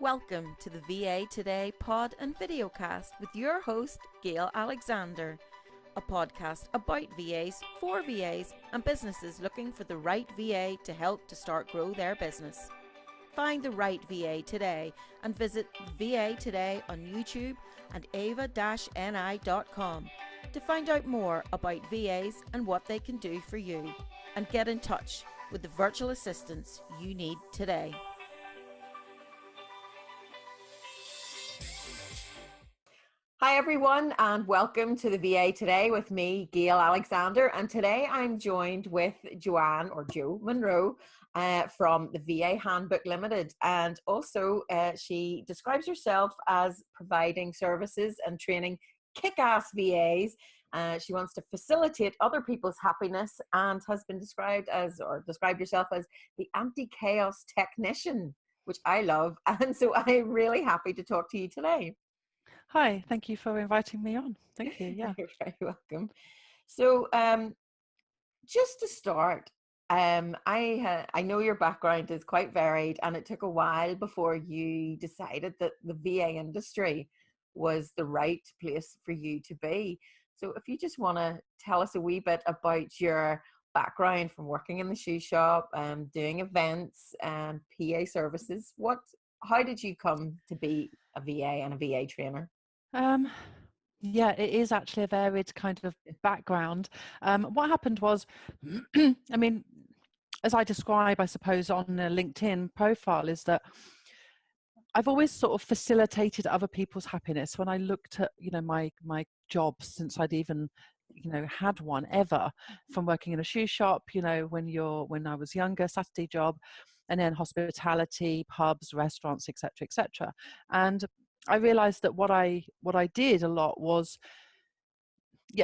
Welcome to the VA Today pod and videocast with your host, Gail Alexander, a podcast about VAs, for VAs, and businesses looking for the right VA to help to start grow their business. Find the right VA today and visit VA Today on YouTube and ava-ni.com to find out more about VAs and what they can do for you, and get in touch with the virtual assistants you need today. Hi everyone, and welcome to the VA Today with me, Gail Alexander. And today I'm joined with Jo Munro from the VA Handbook Limited. And also she describes herself as providing services and training kick-ass VAs. She wants to facilitate other people's happiness and has been described yourself as the anti-chaos technician, which I love. And so I'm really happy to talk to you today. Hi, thank you for inviting me on. Thank you. Yeah. You're very welcome. So just to start, I know your background is quite varied, and it took a while before you decided that the VA industry was the right place for you to be. So if you just want to tell us a wee bit about your background from working in the shoe shop, doing events and PA services, how did you come to be a VA and a VA trainer? Yeah, it is actually a varied kind of background. What happened was, I mean, as I describe, I suppose, on a LinkedIn profile, is that I've always sort of facilitated other people's happiness. When I looked at, my job since I'd even, had one ever, from working in a shoe shop, when I was younger, Saturday job, and then hospitality, pubs, restaurants, etc. And I realized that what I did a lot was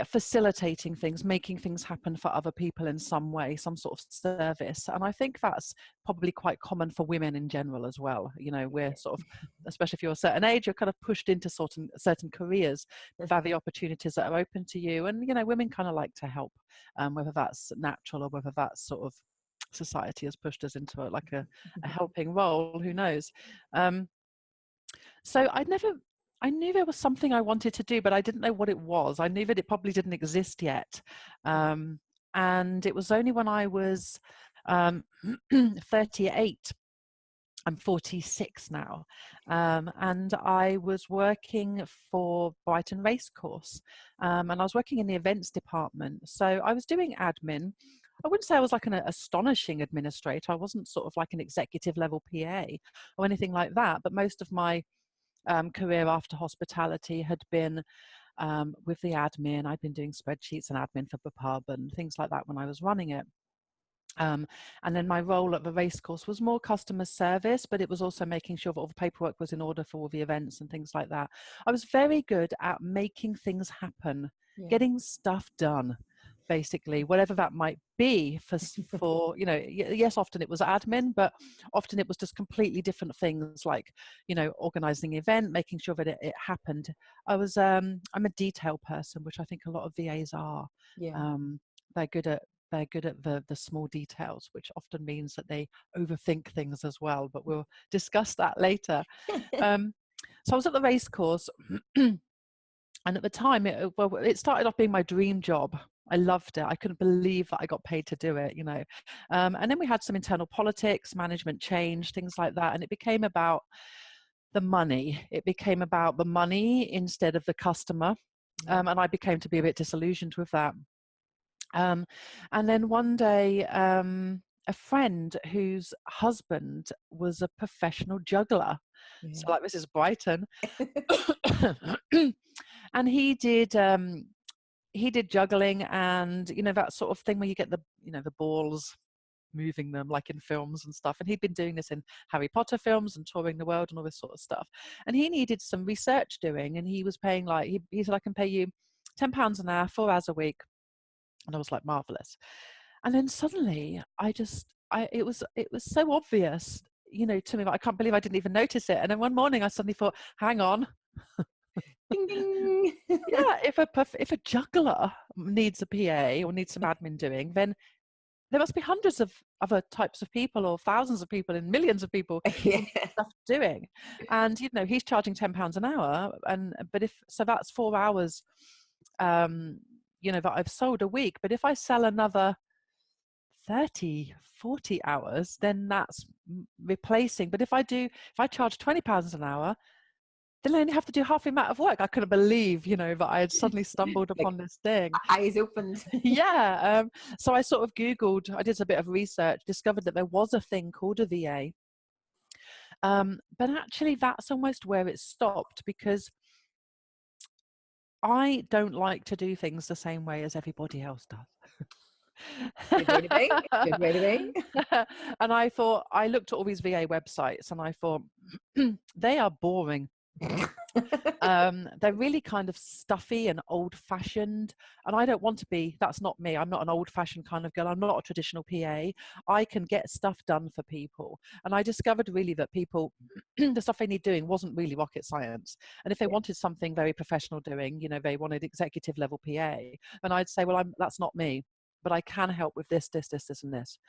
facilitating things, making things happen for other people in some way, some sort of service. And I think that's probably quite common for women in general as well. We're sort of, especially if you're a certain age, you're kind of pushed into certain careers with the opportunities that are open to you. And, women kind of like to help, whether that's natural or whether that's sort of society has pushed us into a helping role, who knows. So I knew there was something I wanted to do, but I didn't know what it was. I knew that it probably didn't exist yet. And it was only when I was 38, I'm 46 now, and I was working for Brighton Racecourse, and I was working in the events department. So I was doing admin. I wouldn't say I was like an astonishing administrator. I wasn't sort of like an executive level PA or anything like that, but most of my career after hospitality had been with the admin. I'd been doing spreadsheets and admin for the pub and things like that when I was running it. And then my role at the racecourse was more customer service, but it was also making sure that all the paperwork was in order for all the events and things like that. I was very good at making things happen, getting stuff done, basically, whatever that might be for yes, often it was admin, but often it was just completely different things, like, organizing an event, making sure that it happened. I'm a detail person, which I think a lot of VAs are. They're good at the small details, which often means that they overthink things as well, but we'll discuss that later. So I was at the racecourse, and at the time it started off being my dream job. I loved it. I couldn't believe that I got paid to do it, and then we had some internal politics, management change, things like that, and it became about the money. It became about the money instead of the customer, and I became to be a bit disillusioned with that. And then one day, a friend whose husband was a professional juggler, so like this is Brighton, and he did juggling, and that sort of thing where you get the the balls, moving them like in films and stuff. And he'd been doing this in Harry Potter films and touring the world and all this sort of stuff. And he needed some research doing, and he was paying he said, I can pay you £10 an hour, 4 hours a week. And I was like, marvelous. And then suddenly it was so obvious, to me, that I can't believe I didn't even notice it. And then one morning I suddenly thought, hang on. Ding, ding. Yeah, if a juggler needs a PA or needs some admin doing, then there must be hundreds of other types of people, or thousands of people and millions of people Yeah. stuff doing. And he's charging £10 an hour, but if so, that's 4 hours that I've sold a week. But if I sell another 30-40 hours, then that's replacing. But if I charge £20 an hour, then I only have to do half the amount of work. I couldn't believe, that I had suddenly stumbled upon this thing. Eyes opened. Yeah. So I sort of Googled, I did a bit of research, discovered that there was a thing called a VA. But actually that's almost where it stopped, because I don't like to do things the same way as everybody else does. Good way to be. Good way to be. And I looked at all these VA websites and I thought, they are boring. They're really kind of stuffy and old-fashioned, and I don't want to be. That's not me. I'm not an old-fashioned kind of girl. I'm not a traditional PA. I can get stuff done for people, and I discovered really that people the stuff they need doing wasn't really rocket science. And if they wanted something very professional doing, they wanted executive level PA, and I'd say, well, that's not me, but I can help with this, and this.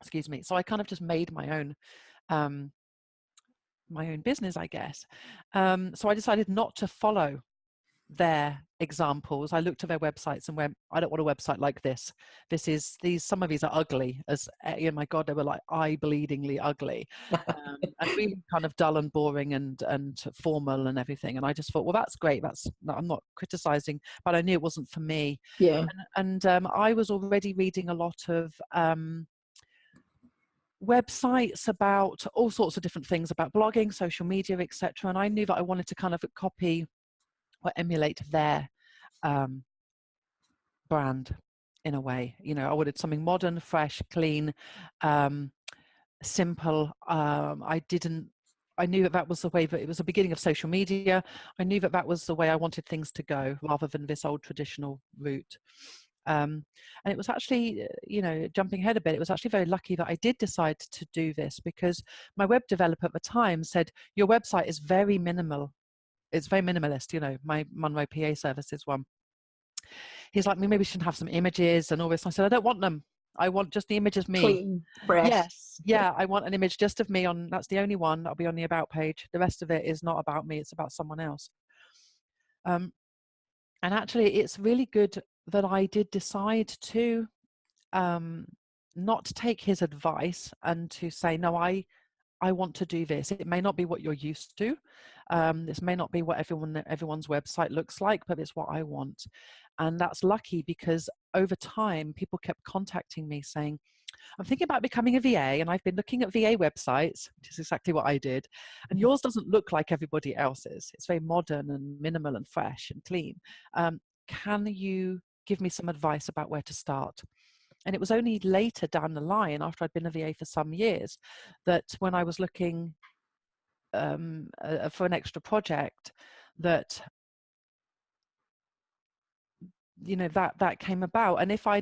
Excuse me. So I kind of just made my own business, I guess. So I decided not to follow their examples. I looked at their websites and went, I don't want a website like this. Some of these are ugly, my God, they were like eye-bleedingly ugly, and really kind of dull and boring and formal and everything. And I just thought, well, that's great. I'm not criticizing, but I knew it wasn't for me. Yeah. And I was already reading a lot of websites about all sorts of different things, about blogging, social media, etc. And I knew that I wanted to kind of copy or emulate their brand in a way. I wanted something modern, fresh, clean, simple. I knew that was the way, that it was the beginning of social media. I knew that was the way I wanted things to go, rather than this old traditional route. And it was actually, jumping ahead a bit, it was actually very lucky that I did decide to do this, because my web developer at the time said, your website is very minimal. It's very minimalist, my Munro PA Services one. He's like, maybe we should have some images and all this. I said, I don't want them. I want just the image of me. Clean, fresh. Yes. Yeah. I want an image just of me that's the only one that'll be on the about page. The rest of it is not about me. It's about someone else. And actually it's really good that I did decide to not take his advice and to say, no, I want to do this. It may not be what you're used to. This may not be what everyone's website looks like, but it's what I want. And that's lucky, because over time, people kept contacting me saying, I'm thinking about becoming a VA, and I've been looking at VA websites, which is exactly what I did. And yours doesn't look like everybody else's. It's very modern and minimal and fresh and clean. Can you give me some advice about where to start? And it was only later down the line, after I'd been a VA for some years, that when I was looking for an extra project, that that came about. And if I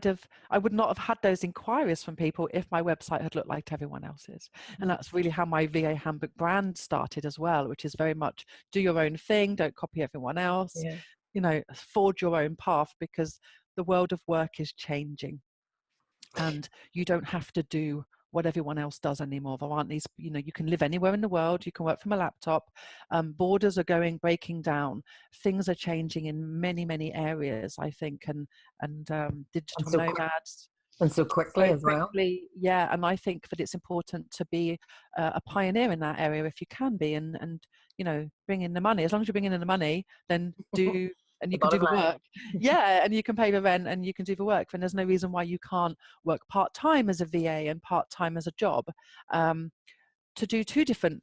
would not have had those inquiries from people if my website had looked like everyone else's. And that's really how my VA Handbook brand started as well, which is very much do your own thing, don't copy everyone else. Yeah. Forge your own path, because the world of work is changing, and you don't have to do what everyone else does anymore. There aren't these, you can live anywhere in the world, you can work from a laptop, borders are breaking down, things are changing in many, many areas, I think, and digital nomads. And so quickly as well. Yeah, and I think that it's important to be a pioneer in that area if you can be, and bring in the money. As long as you're bringing in the money, then do and you can do the work. Yeah, and you can pay the rent and you can do the work. And there's no reason why you can't work part-time as a VA and part-time as a job. To do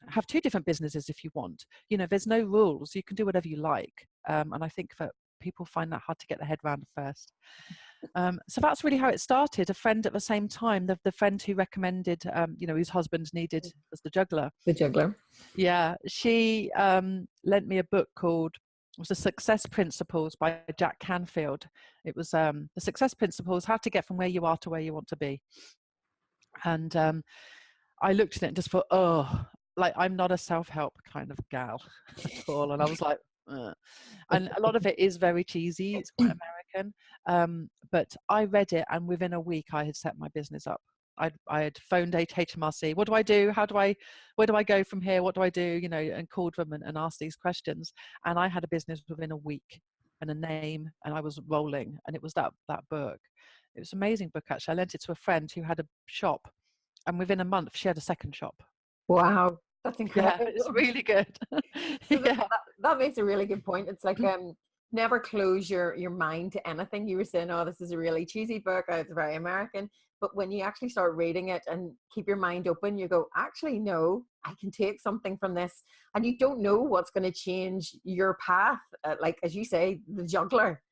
have two different businesses if you want. There's no rules. You can do whatever you like. And I think that people find that hard to get their head around at first. So that's really how it started. A friend at the same time, the friend who recommended, whose husband was the juggler. The juggler. Yeah, she lent me a book called The Success Principles by Jack Canfield. It was The Success Principles, how to get from where you are to where you want to be. And I looked at it and just thought, I'm not a self-help kind of gal at all. And I was like, and a lot of it is very cheesy. It's quite American. But I read it, and within a week I had set my business up. I had phoned HMRC. What do I do? Where do I go from here? What do I do? And called them and asked these questions. And I had a business within a week and a name, and I was rolling. And it was that book. It was an amazing book, actually. I lent it to a friend who had a shop, and within a month she had a second shop. Wow, that's Yeah, incredible. it's really good. So Yeah. that makes a really good point. It's like never close your mind to anything. You were saying, oh, this is a really cheesy book, oh, it's very American. But when you actually start reading it and keep your mind open, you go, actually, no, I can take something from this. And you don't know what's going to change your path. Like, as you say, the juggler,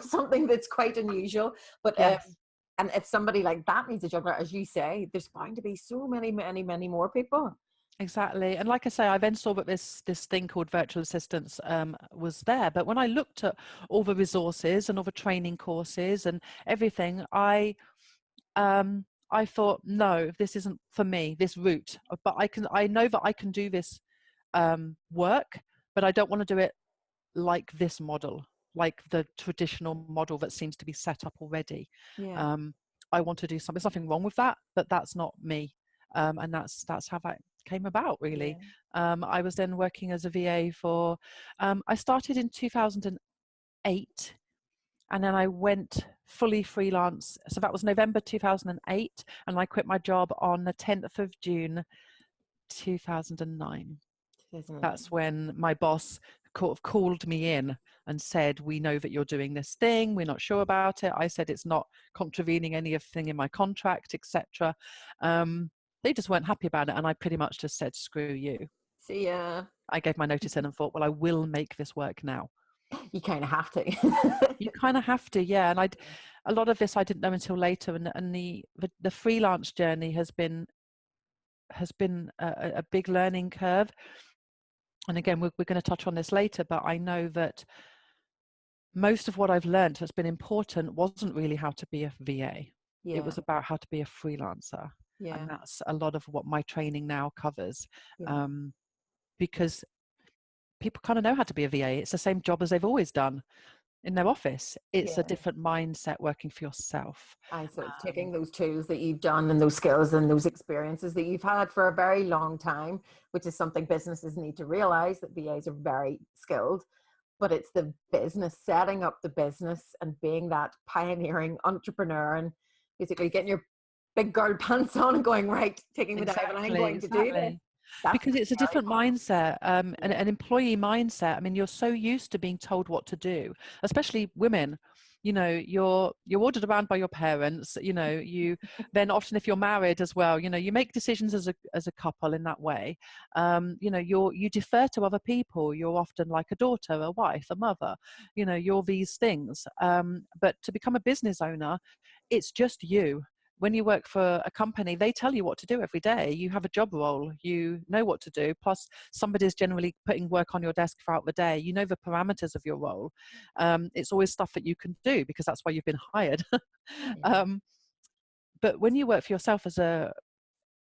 something that's quite unusual. But Yes. and if somebody like that needs a juggler, as you say, there's bound to be so many, many, many more people. Exactly. And like I say, I then saw that this thing called virtual assistants was there. But when I looked at all the resources and all the training courses and everything, I thought, no, this isn't for me, this route. But I know that I can do this work, but I don't want to do it like this model, like the traditional model that seems to be set up already. Yeah. I want to do something. There's nothing wrong with that, but that's not me. And that's how that came about, really. Yeah. I was then working as a VA for, I started in 2008, and then I went fully freelance. So that was November 2008, and I quit my job on the 10th of June 2009. That's when my boss called me in and said, we know that you're doing this thing, we're not sure about it. I said it's not contravening anything in my contract, etc. They just weren't happy about it, and I pretty much just said, screw you. So yeah, I gave my notice in and thought, well, I will make this work now. you kind of have to. You kind of have to, yeah. And a lot of this I didn't know until later, and the freelance journey has been a big learning curve. And again, we're going to touch on this later, but I know that most of what I've learned that's been important wasn't really how to be a VA. Yeah. It was about how to be a freelancer. Yeah. And that's a lot of what my training now covers. Yeah. Because people kind of know how to be a VA. It's the same job as they've always done in their office. It's a different mindset working for yourself. So it's taking those tools that you've done and those skills and those experiences that you've had for a very long time, which is something businesses need to realize, that VAs are very skilled, but it's the business, setting up the business and being that pioneering entrepreneur and basically getting your big girl pants on and going, right, taking the dive, and I'm going to do this. Because it's a different mindset, an employee mindset. I mean, you're so used to being told what to do, especially women. You're ordered around by your parents. You then often, if you're married as well, you make decisions as a couple in that way. You defer to other people. You're often like a daughter, a wife, a mother. You're these things. But to become a business owner, it's just you. When you work for a company, they tell you what to do every day. You have a job role, you know what to do. Plus, somebody's generally putting work on your desk throughout the day. You know the parameters of your role. It's always stuff that you can do because that's why you've been hired. But when you work for yourself as when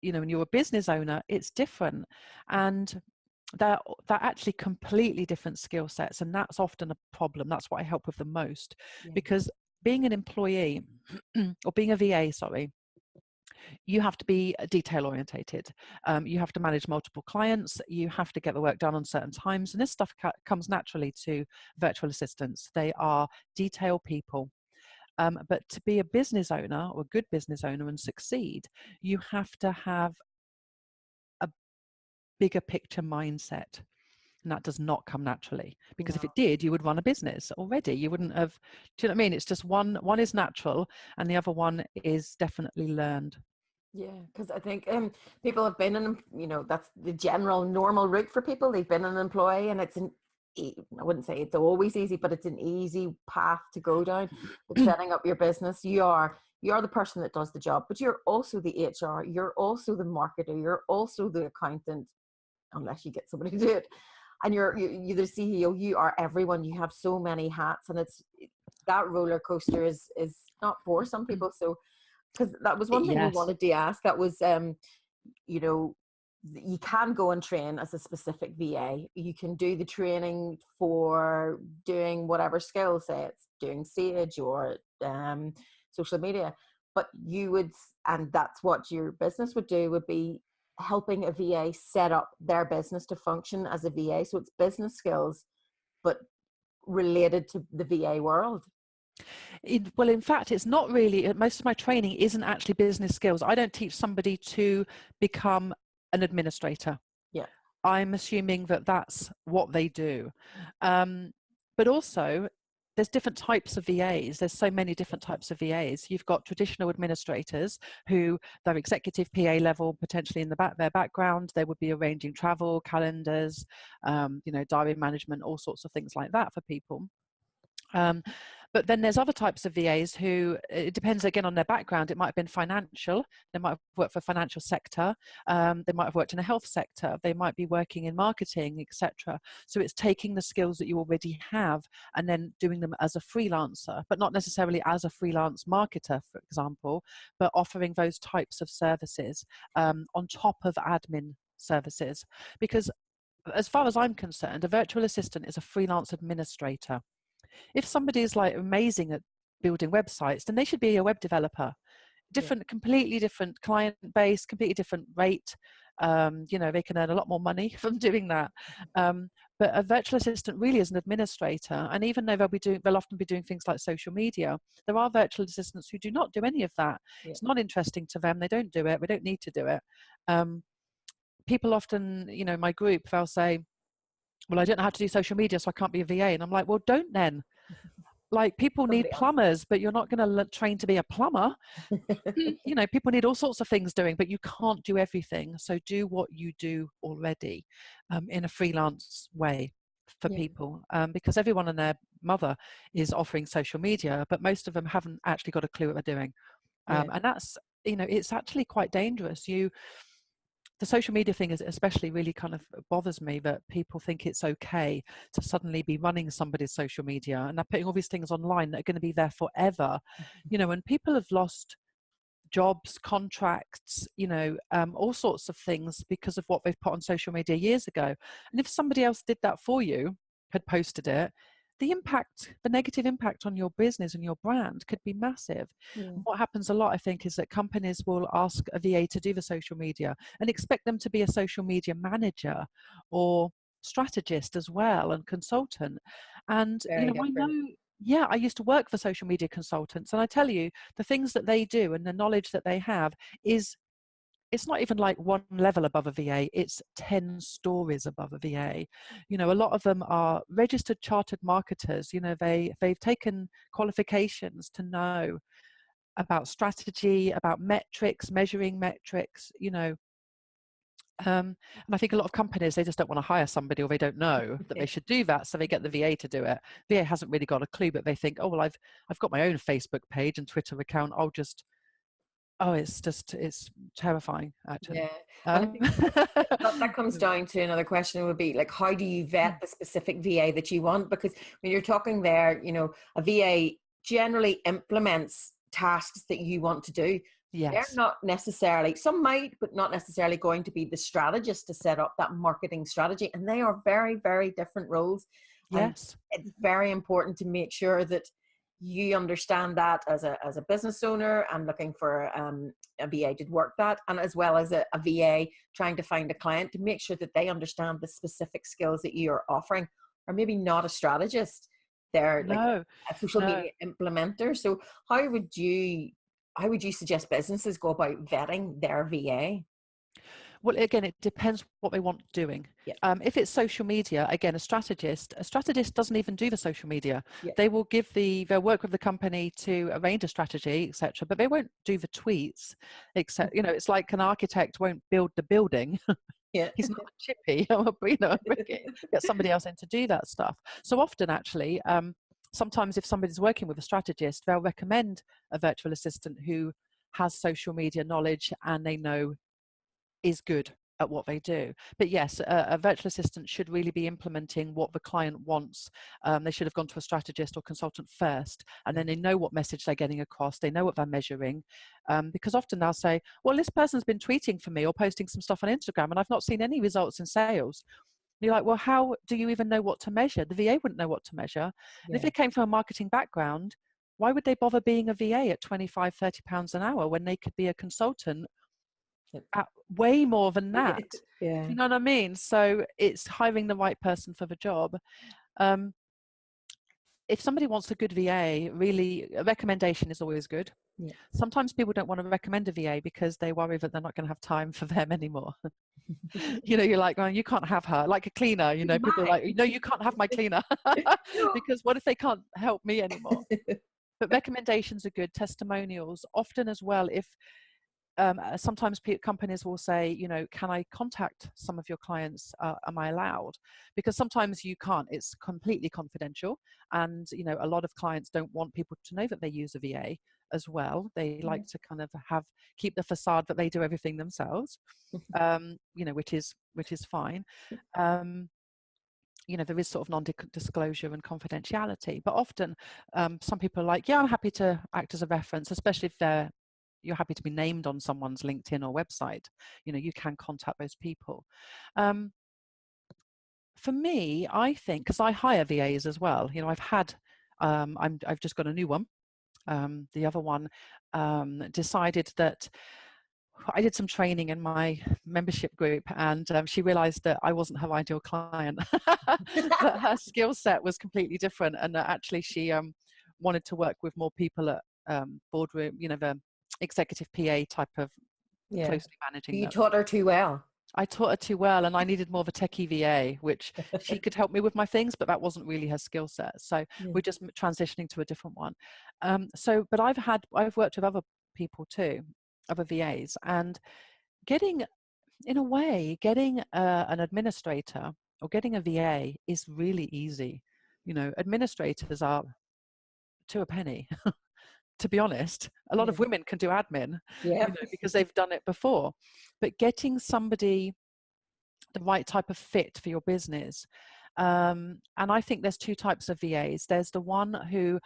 you're a business owner, it's different. And they're actually completely different skill sets. And that's often a problem. That's what I help with the most. Because being an employee or being a VA, you have to be detail orientated. You have to manage multiple clients. You have to get the work done on certain times. And this stuff comes naturally to virtual assistants. They are detail people. But to be a business owner or a good business owner and succeed, you have to have a bigger picture mindset. And that does not come naturally, because if it did, you would run a business already. You wouldn't have, do you know what I mean? It's just one is natural and the other one is definitely learned. Yeah, because I think people have been in, that's the general normal route for people. They've been an employee, and I wouldn't say it's always easy, but it's an easy path to go down. But setting up your business, you are the person that does the job, but you're also the HR, you're also the marketer, you're also the accountant, unless you get somebody to do it. And you're the CEO, you are everyone. You have so many hats, and that roller coaster is not for some people. So, because that was one thing we wanted to ask, that was, you can go and train as a specific VA. You can do the training for doing whatever skill, say it's doing Sage or social media, but you would, and that's what your business would do, would be helping a VA set up their business to function as a VA. So it's business skills, but related to the VA world. Well, in fact, it's not really, most of my training isn't actually business skills. I don't teach somebody to become an administrator. Yeah. I'm assuming that that's what they do. But also, there's different types of VAs. There's so many different types of VAs. You've got traditional administrators who, they're executive PA level, potentially in their background, they would be arranging travel, calendars, diary management, all sorts of things like that for people. But then there's other types of VAs who, it depends again on their background. It might have been financial. They might have worked for financial sector. They might have worked in a health sector. They might be working in marketing, etc. So it's taking the skills that you already have and then doing them as a freelancer, but not necessarily as a freelance marketer, for example, but offering those types of services on top of admin services. Because as far as I'm concerned, a virtual assistant is a freelance administrator. If somebody is like amazing at building websites, then they should be a web developer. Completely different client base, completely different rate. They can earn a lot more money from doing that. But a virtual assistant really is an administrator. And even though they'll often be doing things like social media, there are virtual assistants who do not do any of that. Yeah. It's not interesting to them. They don't do it. We don't need to do it. People often, my group, they'll say, well, I don't know how to do social media, so I can't be a VA. And I'm like, well, don't then. Like, people need plumbers, but you're not going to train to be a plumber. People need all sorts of things doing, but you can't do everything. So do what you do already in a freelance way for people, because everyone and their mother is offering social media, but most of them haven't actually got a clue what they're doing. And that's, it's actually quite dangerous. The social media thing is especially really kind of bothers me, that people think it's okay to suddenly be running somebody's social media and they're putting all these things online that are going to be there forever. And people have lost jobs, contracts, all sorts of things because of what they've put on social media years ago. And if somebody else did that for you, had posted it, the negative impact on your business and your brand could be massive. What happens a lot, I think, is that companies will ask a VA to do the social media and expect them to be a social media manager or strategist as well, and consultant. And I know, I used to work for social media consultants, and I tell you, the things that they do and the knowledge that they have it's not even like one level above a VA, it's 10 stories above a VA. A lot of them are registered chartered marketers. They've taken qualifications to know about strategy, about metrics, measuring metrics, and I think a lot of companies, they just don't want to hire somebody, or they don't know that they should do that, so they get the VA to do it. VA hasn't really got a clue, but they think, oh, well, I've got my own Facebook page and Twitter account, it's terrifying, actually. Yeah. And I think that comes down to another question, would be like, how do you vet the specific VA that you want? Because when you're talking there, a VA generally implements tasks that you want to do. Yes. They're not necessarily, some might, but not necessarily going to be the strategist to set up that marketing strategy. And they are very, very different roles. Yes. And it's very important to make sure that you understand that as a business owner and looking for a VA to work that, and as well as a VA trying to find a client, to make sure that they understand the specific skills that you're offering. Or maybe not a strategist, they're like a social media implementer. So how would you suggest businesses go about vetting their VA? Well, again, it depends what they want doing. Yeah. If it's social media, again, a strategist doesn't even do the social media. Yeah. They will they'll work with the company to arrange a strategy, etc., but they won't do the tweets, except, it's like an architect won't build the building. Yeah. He's not chippy, get somebody else in to do that stuff. So often, actually, sometimes if somebody's working with a strategist, they'll recommend a virtual assistant who has social media knowledge and they know is good at what they do. But yes, a virtual assistant should really be implementing what the client wants. They should have gone to a strategist or consultant first, and then they know what message they're getting across. They know what they're measuring, because often they'll say, well, this person's been tweeting for me or posting some stuff on Instagram and I've not seen any results in sales. You're like, well, how do you even know what to measure? The VA wouldn't know what to measure. And if they came from a marketing background, why would they bother being a VA at 25, 30 pounds an hour when they could be a consultant at way more than that? Yeah. Do you know what I mean? So it's hiring the right person for the job. If somebody wants a good VA, really, a recommendation is always good. Yeah. Sometimes people don't want to recommend a VA because they worry that they're not going to have time for them anymore. You know, you're like, oh, you can't have her, like a cleaner, you know, people are like, no, you can't have my cleaner because what if they can't help me anymore? But recommendations are good. Testimonials often as well. If sometimes companies will say, you know, can I contact some of your clients? Am I allowed? Because sometimes you can't. It's completely confidential, and you know, a lot of clients don't want people to know that they use a VA as well. They like to kind of keep the facade that they do everything themselves, you know, which is fine. You know, there is sort of non-disclosure and confidentiality, but often some people are like, yeah, I'm happy to act as a reference, especially if you're happy to be named on someone's LinkedIn or website. You know, you can contact those people. For me, I think, because I hire VAs as well, you know, I've just got a new one. The other one decided that I did some training in my membership group, and she realized that I wasn't her ideal client. That her skill set was completely different, and that actually she wanted to work with more people at boardroom, you know, the executive PA type of closely managing You them. taught her too well. I taught her too well, and I needed more of a techie VA, which she could help me with my things, but that wasn't really her skill set. So we're just transitioning to a different one. But I've worked with other people too, other VAs, and getting an administrator or getting a VA is really easy. You know, administrators are to a penny. To be honest, a lot of women can do admin, you know, because they've done it before. But getting somebody the right type of fit for your business, and I think there's two types of VAs. There's the one who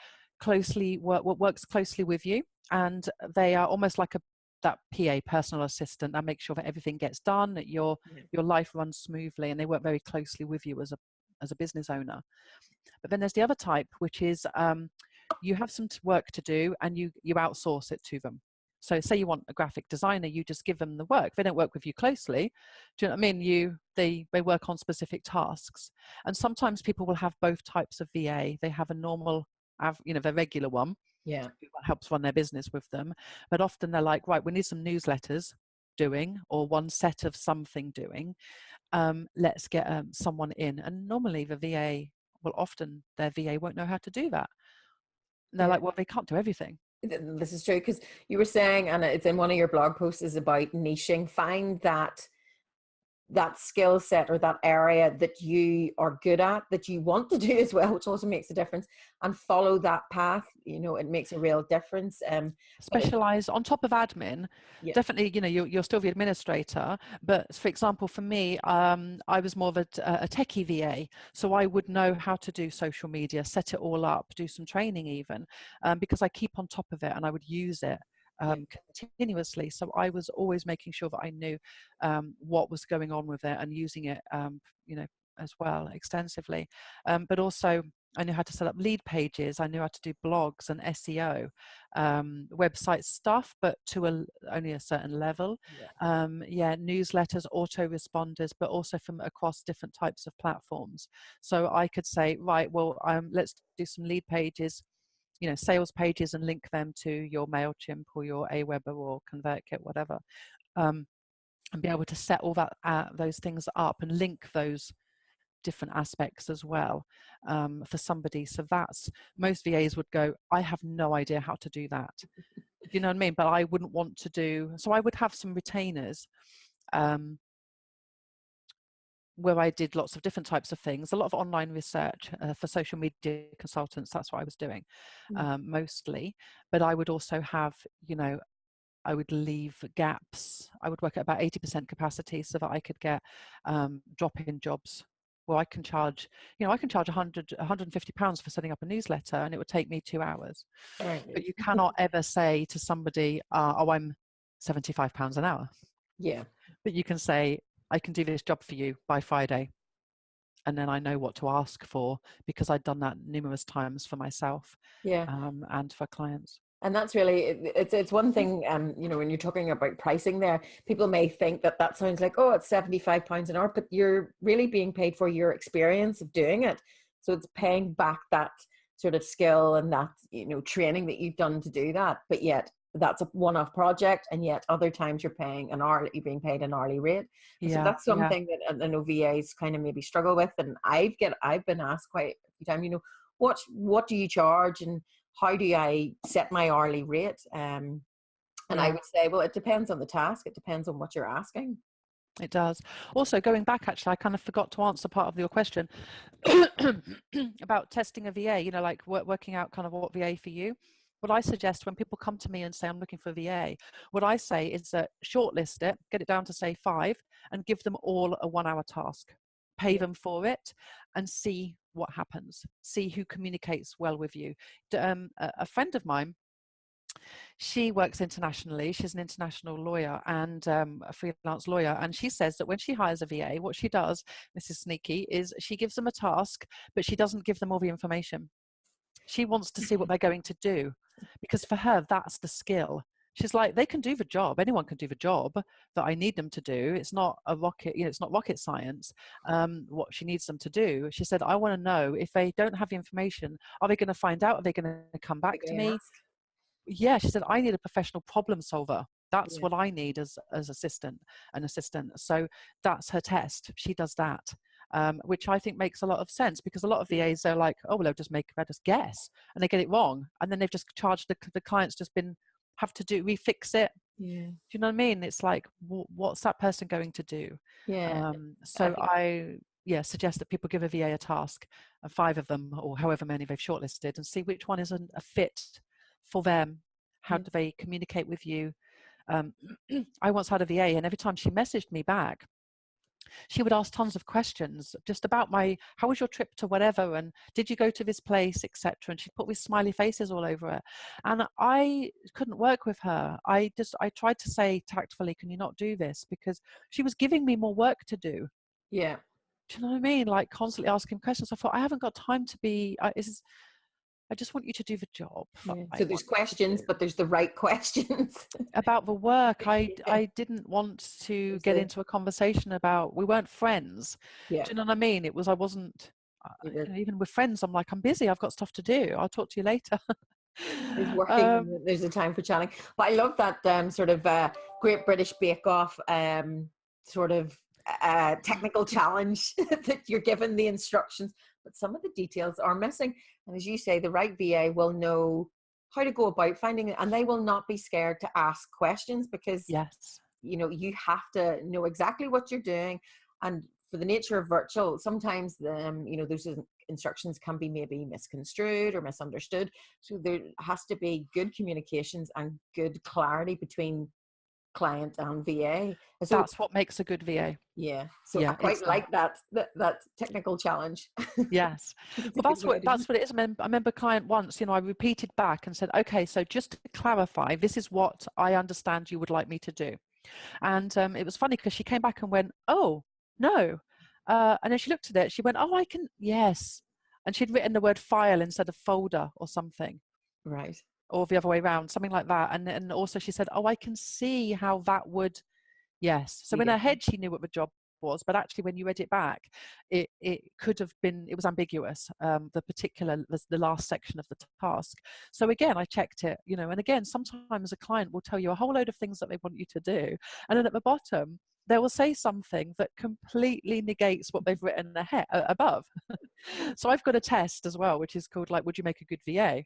works closely with you, and they are almost like that PA, personal assistant, that makes sure that everything gets done, that your life runs smoothly, and they work very closely with you as a business owner. But then there's the other type, which is you have some work to do and you outsource it to them. So say you want a graphic designer, you just give them the work. They don't work with you closely. Do you know what I mean? They work on specific tasks. And sometimes people will have both types of VA. They have a normal, you know, the regular one. Yeah. Who helps run their business with them. But often they're like, right, we need some newsletters doing or one set of something doing. Let's get someone in. And normally the VA, often their VA won't know how to do that. And they're like, well, they can't do everything. This is true, because you were saying, and it's in one of your blog posts, is about niching. Find that skill set or that area that you are good at, that you want to do as well, which also makes a difference, and follow that path. You know, it makes a real difference. Specialize on top of admin. Definitely, you know, you're still the administrator, but for example, for me, I was more of a techie VA, so I would know how to do social media, set it all up, do some training even, because I keep on top of it and I would use it continuously. So I was always making sure that I knew what was going on with it and using it, you know, as well extensively. But also I knew how to set up lead pages. I knew how to do blogs and SEO, website stuff, but to only a certain level. Newsletters, autoresponders, but also from across different types of platforms. So I could say, right, well, let's do some lead pages, you know, sales pages, and link them to your MailChimp or your Aweber or ConvertKit, whatever, and be able to set all that those things up and link those different aspects as well for somebody. So that's, most VAs would go, I have no idea how to do that. You know what I mean? But I wouldn't want to do, so I would have some retainers where I did lots of different types of things, a lot of online research for social media consultants. That's what I was doing mostly. But I would also have, you know, I would leave gaps. I would work at about 80% capacity so that I could get drop-in jobs. Well, I can charge, I can charge 150 pounds for setting up a newsletter, and it would take me 2 hours. Right. But you cannot ever say to somebody, oh, I'm 75 pounds an hour. Yeah. But you can say, I can do this job for you by Friday. And then I know what to ask for, because I'd done that numerous times for myself, and for clients. And that's really, it's one thing, when you're talking about pricing there, people may think that sounds like, oh, it's £75 an hour, but you're really being paid for your experience of doing it. So it's paying back that sort of skill and that, training that you've done to do that. But yet that's a one-off project, and yet other times you're being paid an hourly rate. So that's something that I know VAs kind of maybe struggle with. And I've been asked quite a few times, what do you charge, and how do I set my hourly rate? And I would say, well, it depends on the task. It depends on what you're asking. It does. Also, going back, actually, I kind of forgot to answer part of your question about testing a VA, like working out kind of what VA for you. What I suggest when people come to me and say, I'm looking for a VA, what I say is that shortlist it, get it down to say 5, and give them all a 1-hour task. Pay them for it and see what happens. See who communicates well with you. A friend of mine, she works internationally. She's an international lawyer and a freelance lawyer. And she says that when she hires a VA, what she does, Mrs. Sneaky, is she gives them a task, but she doesn't give them all the information. She wants to see what they're going to do, because for her, that's the skill. She's like, they can do the job. Anyone can do the job that I need them to do. It's not a rocket, it's not rocket science, what she needs them to do. She said, I want to know, if they don't have the information, are they going to find out? Are they going to come back to me? Yeah, she said, I need a professional problem solver. That's what I need as an assistant. So that's her test. She does that. Which I think makes a lot of sense, because a lot of VAs are like, oh, well, they'll just guess, and they get it wrong, and then they've just charged the client's just have to refix it. Do you know what I mean? It's like, what's that person going to do? So I suggest that people give a VA a task, 5 of them, or however many they've shortlisted, and see which one is a fit for them. How do they communicate with you? I once had a VA, and every time she messaged me back, she would ask tons of questions just about how was your trip to whatever, and did you go to this place, etc. And she'd put these smiley faces all over it, and I couldn't work with her. I tried to say tactfully, can you not do this? Because she was giving me more work to do. Do you know what I mean? Like constantly asking questions. I thought, I haven't got time to be. I just want you to do the job. So there's questions, but there's the right questions. About the work. I didn't want to get into a conversation about, we weren't friends. Do you know what I mean? I wasn't, even with friends, I'm like, I'm busy. I've got stuff to do. I'll talk to you later. There's working, there's a time for chatting. But I love that sort of Great British Bake Off sort of technical challenge that you're given the instructions, but some of the details are missing. And as you say, the right VA will know how to go about finding it, and they will not be scared to ask questions, because you have to know exactly what you're doing. And for the nature of virtual, sometimes those instructions can be maybe misconstrued or misunderstood. So there has to be good communications and good clarity between client and VA. So that's what makes a good VA. So I quite like that technical challenge. Yes. Well, that's what it is. I remember a client once, I repeated back and said, okay, so just to clarify, this is what I understand you would like me to do. And it was funny because she came back and went, oh, no. And then she looked at it, she went, oh, I can, yes. And she'd written the word file instead of folder or something. Right. Or the other way around, something like that. And also she said, oh, I can see how that would, yes. So in her head, she knew what the job was, but actually when you read it back, it could have been, it was ambiguous, the last section of the task. So again, I checked it, and again, sometimes a client will tell you a whole load of things that they want you to do. And then at the bottom, they will say something that completely negates what they've written above. So I've got a test as well, which is called, like, would you make a good VA?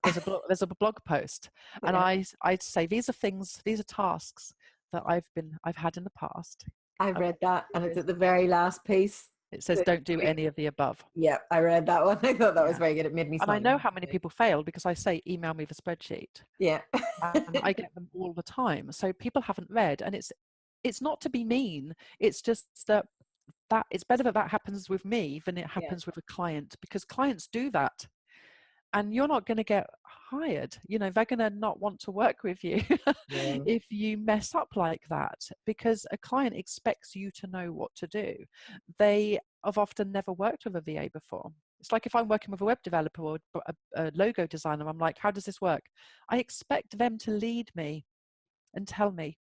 There's a blog post, and I'd say, these are tasks that I've had in the past. I've read that, and it's at the very last piece. It says, don't do any of the above. Yeah, I read that one. I thought that was very good. It made me And smile. I know how many people fail because I say, email me the spreadsheet. Yeah. And I get them all the time. So people haven't read, and it's not to be mean. It's just that it's better that happens with me than it happens with a client, because clients do that. And you're not going to get hired. They're going to not want to work with you if you mess up like that, because a client expects you to know what to do. They have often never worked with a VA before. It's like if I'm working with a web developer or a logo designer, I'm like, how does this work? I expect them to lead me and tell me,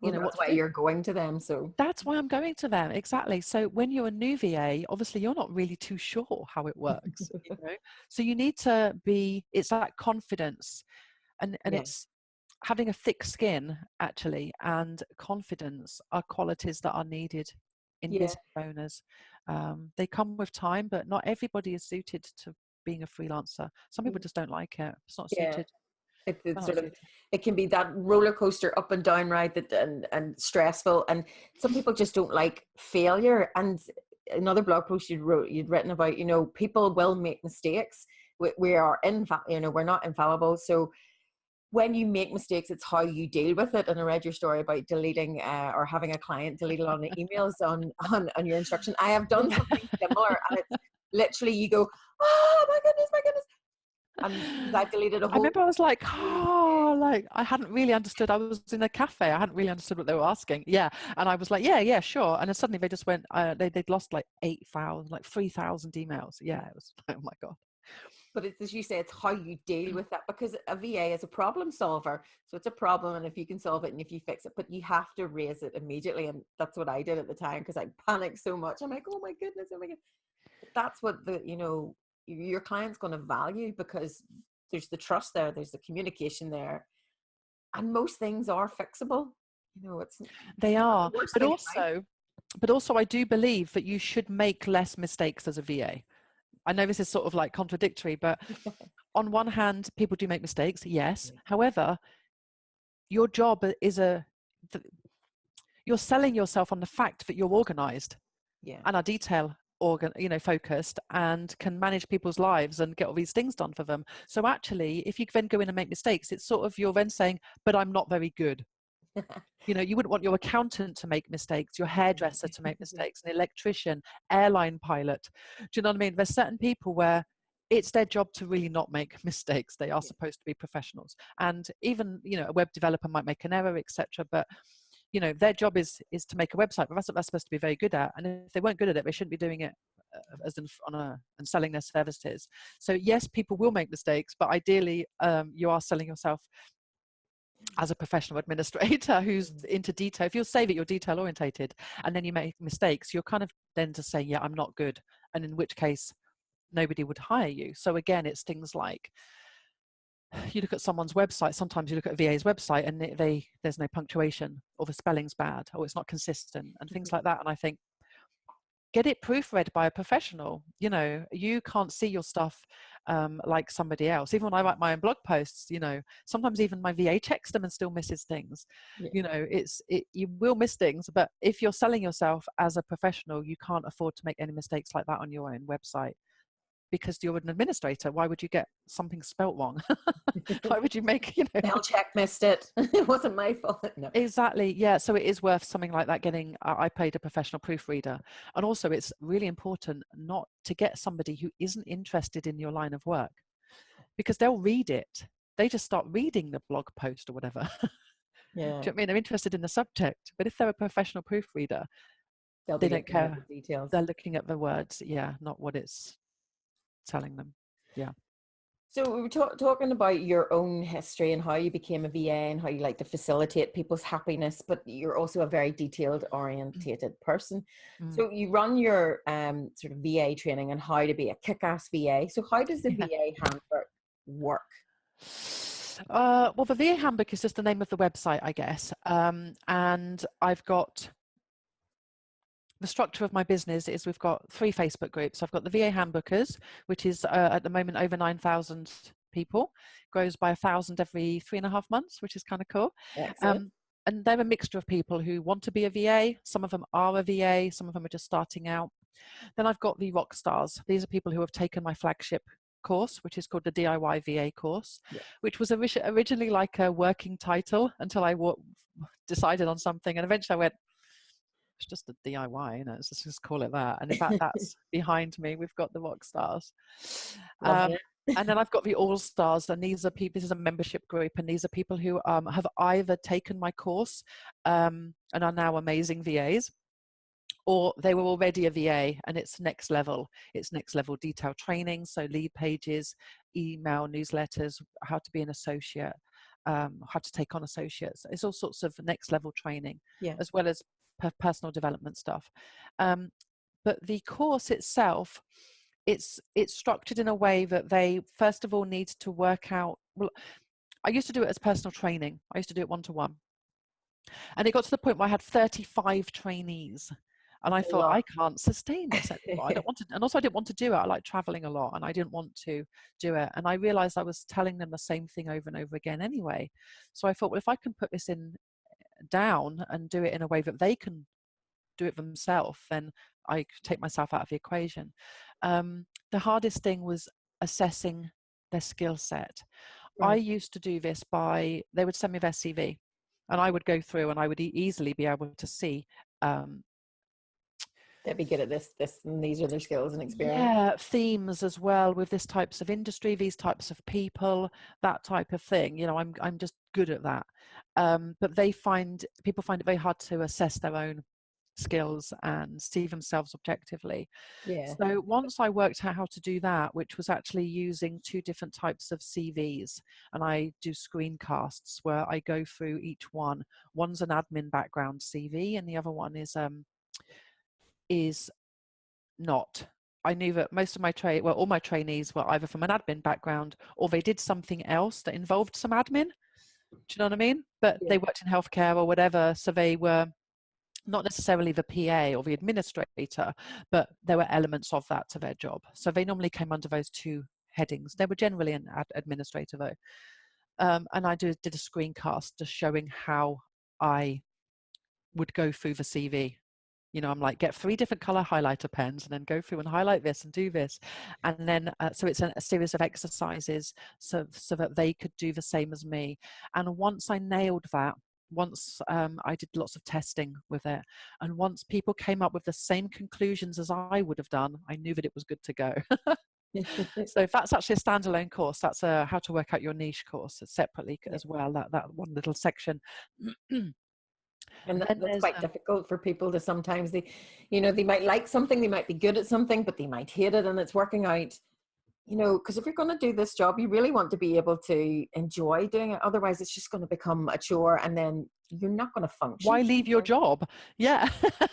That's what to why do. you're going to them. So that's why I'm going to them. Exactly. So when you're a new VA, obviously you're not really too sure how it works. So you need to it's that confidence, and it's having a thick skin, actually, and confidence are qualities that are needed in business owners. They come with time, but not everybody is suited to being a freelancer. Some people just don't like it. It's not suited. It's sort of, it can be that roller coaster up and down ride that and stressful, and some people just don't like failure. And another blog post you'd written about, people will make mistakes. We are we're not infallible. So when you make mistakes, it's how you deal with it. And I read your story about deleting or having a client delete a lot of emails on your instruction. I have done something similar, and it's literally you go, oh my goodness. And I deleted a whole. I remember I was like, I hadn't really understood. I was in a cafe. I hadn't really understood what they were asking. Yeah. And I was like, yeah, sure. And then suddenly they just went, they'd lost like 3,000 emails. Yeah. It was, oh my God. But it's, as you say, it's how you deal with that, because a VA is a problem solver. So it's a problem, and if you can solve it and if you fix it, but you have to raise it immediately. And that's what I did at the time, because I panicked so much. I'm like, oh my goodness. But that's what your client's going to value, because there's the trust there, there's the communication there, and most things are fixable. They are, but also I do believe that you should make less mistakes as a VA. I know this is sort of like contradictory, but on one hand, people do make mistakes. Yes. However, your job is you're selling yourself on the fact that you're organized and are detail focused and can manage people's lives and get all these things done for them. So actually, if you then go in and make mistakes, it's sort of, you're then saying, but I'm not very good. You wouldn't want your accountant to make mistakes, your hairdresser to make mistakes, an electrician, airline pilot. Do you know what I mean? There's certain people where it's their job to really not make mistakes. They are supposed to be professionals. And even, a web developer might make an error, etc. But their job is to make a website, but that's what they're supposed to be very good at. And if they weren't good at it, they shouldn't be doing it and selling their services. So yes, people will make mistakes, but ideally you are selling yourself as a professional administrator who's into detail. If you'll say that you're detail orientated and then you make mistakes, you're kind of then to say, yeah, I'm not good. And in which case nobody would hire you. So again, it's things like, you look at someone's website, sometimes you look at a VA's website and there's no punctuation, or the spelling's bad, or it's not consistent, and things like that. And I think, get it proofread by a professional. You can't see your stuff like somebody else. Even when I write my own blog posts, sometimes even my VA checks them and still misses things. You will miss things, but if you're selling yourself as a professional, you can't afford to make any mistakes like that on your own website, because you're an administrator. Why would you get something spelt wrong? Why would you make, Spell check missed it. It wasn't my fault. No. Exactly. Yeah. So it is worth something like that getting, I paid a professional proofreader. And also it's really important not to get somebody who isn't interested in your line of work, because they'll read it. They just start reading the blog post or whatever. Do you know what I mean? They're interested in the subject, but if they're a professional proofreader, they don't care. The details. They're looking at the words. Yeah. Not what it's telling them. Yeah. So we were talking about your own history and how you became a VA and how you like to facilitate people's happiness, but you're also a very detailed orientated person. So you run your sort of VA training on how to be a kick-ass VA. So how does the VA Handbook work? Well, the VA Handbook is just the name of the website, I guess. And I've got, the structure of my business is we've got 3 Facebook groups. I've got the VA Handbookers, which is at the moment over 9,000 people, grows by 1,000 every 3.5 months, which is kind of cool. and they're a mixture of people who want to be a VA. Some of them are a VA, some of them are just starting out. Then I've got the rock stars. These are people who have taken my flagship course, which is called the DIY VA course, which was originally like a working title until I decided on something, and eventually I went, it's just a DIY, let's just call it that. And in fact, that's behind me. We've got the rock stars. And then I've got the all stars, and these are people, this is a membership group, and these are people who have either taken my course and are now amazing VAs, or they were already a VA and it's next level. It's next level detailed training, so lead pages, email, newsletters, how to be an associate, how to take on associates. It's all sorts of next level training, as well as personal development stuff. But the course itself, it's structured in a way that they first of all need to work out. Well, I used to do it as personal training. I used to do it one-to-one, and it got to the point where I had 35 trainees, and I thought, I can't sustain this anymore. I don't want to, and also I didn't want to do it. I like traveling a lot, and I didn't want to do it. And I realized I was telling them the same thing over and over again anyway. So I thought, well, if I can put this in down and do it in a way that they can do it themselves, then I could take myself out of the equation. The hardest thing was assessing their skill set. I used to do this by, they would send me their CV and I would go through and I would easily be able to see they'd be good at this, and these are their skills and experience. Yeah, themes as well with this types of industry, these types of people, that type of thing. I'm just good at that. But people find it very hard to assess their own skills and see themselves objectively. So once I worked out how to do that, which was actually using 2 different types of CVs, and I do screencasts where I go through each one. One's an admin background CV and the other one is not. I knew that most of my all my trainees were either from an admin background or they did something else that involved some admin. Do you know what I mean? But they worked in healthcare or whatever, so they were not necessarily the PA or the administrator, but there were elements of that to their job. So they normally came under those 2 headings. They were generally an administrator though. And I did a screencast just showing how I would go through the CV. I'm like, get 3 different color highlighter pens and then go through and highlight this and do this. And then, so it's a series of exercises so that they could do the same as me. And once I nailed that, I did lots of testing with it. And once people came up with the same conclusions as I would have done, I knew that it was good to go. So if that's actually a standalone course, that's a how to work out your niche course separately as well, that one little section. And that's quite difficult for people to sometimes, they might like something, they might be good at something, but they might hate it, and it's working out, because if you're going to do this job, you really want to be able to enjoy doing it. Otherwise, it's just going to become a chore, and then you're not going to function. Why leave your job? Yeah.